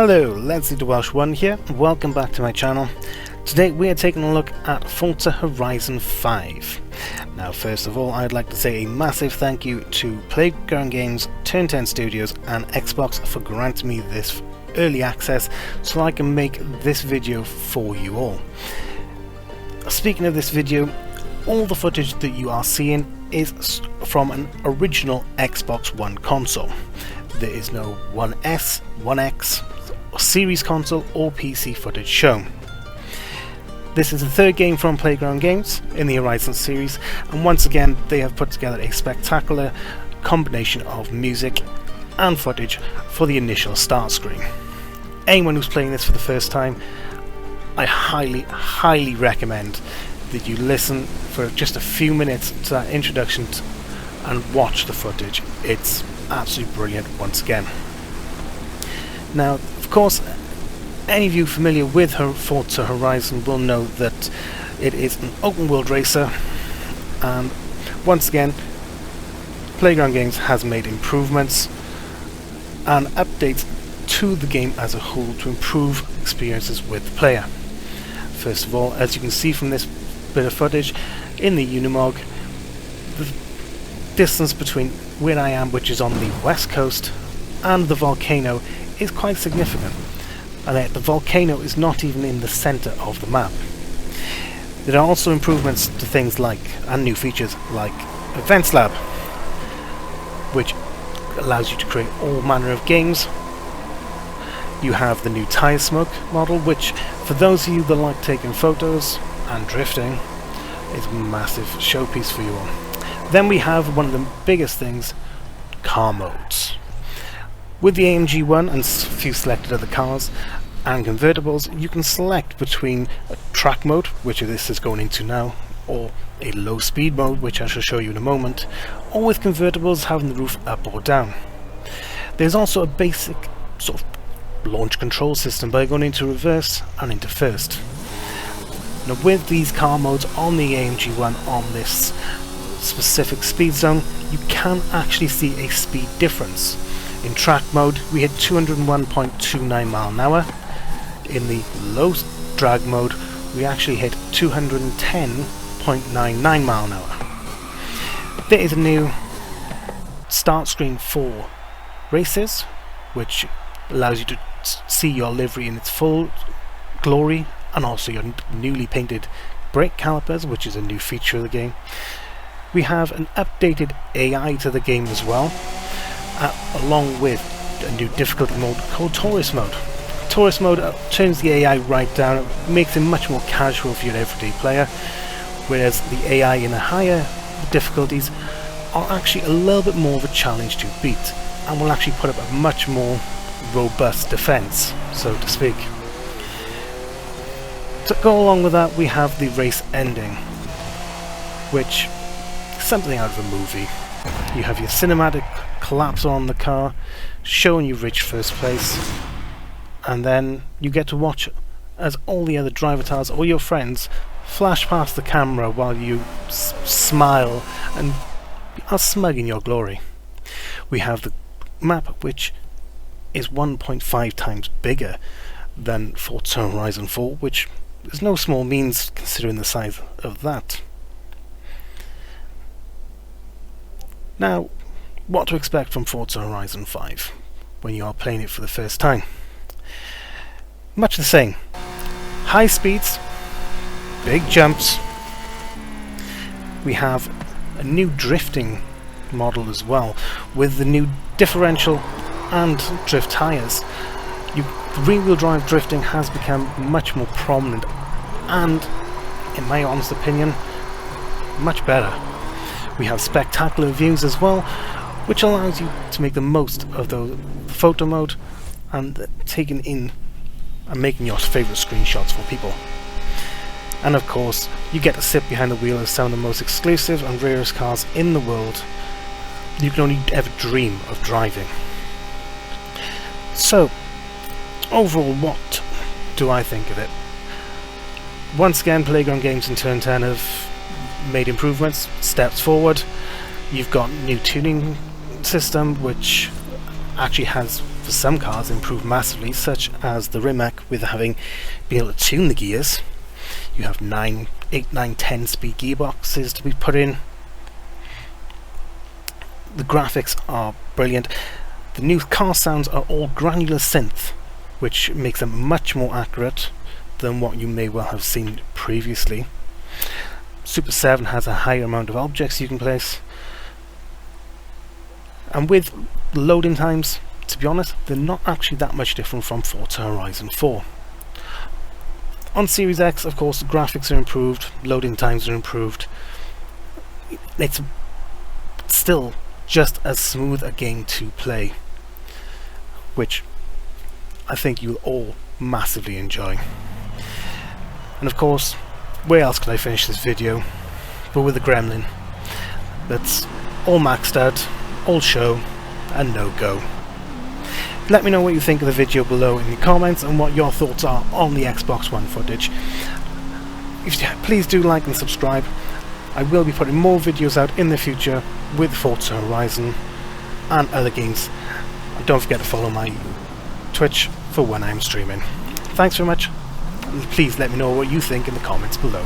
Hello, Leslie the Welsh One here, and welcome back to my channel. Today we are taking a look at Forza Horizon 5. Now first of all, I'd like to say a massive thank you to Playground Games, Turn 10 Studios and Xbox for granting me this early access so I can make this video for you all. Speaking of this video, all the footage that you are seeing is from an original Xbox One console. There is no 1S, 1X, Series console or PC footage shown. This is the third game from Playground Games in the Horizon series, and once again they have put together a spectacular combination of music and footage for the initial start screen. Anyone who's playing this for the first time, I highly recommend that you listen for just a few minutes to that introduction and watch the footage. It's absolutely brilliant once again. Now, of course, any of you familiar with Forza Horizon will know that it is an open world racer, and once again Playground Games has made improvements and updates to the game as a whole to improve experiences with the player. First of all, as you can see from this bit of footage in the Unimog, the distance between where I am, which is on the west coast, and the volcano is quite significant, and yet the volcano is not even in the center of the map. There are also improvements to things like, and new features like Events Lab, which allows you to create all manner of games. You have the new tire smoke model, which for those of you that like taking photos and drifting is a massive showpiece for you all. Then we have one of the biggest things, car modes. With the AMG One and a few selected other cars and convertibles, you can select between a track mode, which this is going into now, or a low speed mode, which I shall show you in a moment, or with convertibles having the roof up or down. There's also a basic sort of launch control system by going into reverse and into first. Now with these car modes on the AMG One on this specific speed zone, you can actually see a speed difference. In track mode we had 201.29 mile an hour. In the low drag mode we actually hit 210.99 mile an hour. There is a new start screen for races, which allows you to see your livery in its full glory, and also your newly painted brake calipers, which is a new feature of the game. We have an updated AI to the game as well, along with a new difficulty mode called Tourist Mode. Tourist Mode turns the AI right down, it makes it much more casual for your everyday player, whereas the AI in the higher difficulties are actually a little bit more of a challenge to beat, and will actually put up a much more robust defense, so to speak. To go along with that, we have the race ending, which is something out of a movie. You have your cinematic collapse on the car, showing you reached first place, and then you get to watch as all the other driver tars or your friends flash past the camera while you smile and are smug in your glory. We have the map, which is 1.5 times bigger than Forza Horizon 4, which is no small means considering the size of that. Now, what to expect from Forza Horizon 5 when you are playing it for the first time? Much the same. High speeds, big jumps. We have a new drifting model as well, with the new differential and drift tires. The rear-wheel drive drifting has become much more prominent and, in my honest opinion, much better. We have spectacular views as well, which allows you to make the most of the photo mode and taking in and making your favourite screenshots for people. And of course, you get to sit behind the wheel of some of the most exclusive and rarest cars in the world you can only ever dream of driving. So, overall, what do I think of it? Once again, Playground Games and Turn 10 have made improvements, steps forward. You've got new tuning system, which actually has for some cars improved massively, such as the Rimac, with having been able to tune the gears. You have 8, 9, 10 speed gearboxes to be put in. The graphics are brilliant. The new car sounds are all granular synth, which makes them much more accurate than what you may well have seen previously. Super 7 has a higher amount of objects you can place. And with loading times, to be honest, they're not actually that much different from Forza Horizon 4. On Series X, of course, the graphics are improved, loading times are improved. It's still just as smooth a game to play, which I think you'll all massively enjoy. And of course, where else could I finish this video but with a Gremlin that's all maxed out, all show and no go. Let me know what you think of the video below in the comments and what your thoughts are on the Xbox One footage. Please do like and subscribe. I will be putting more videos out in the future with Forza Horizon and other games. And don't forget to follow my Twitch for when I'm streaming. Thanks very much. Please let me know what you think in the comments below.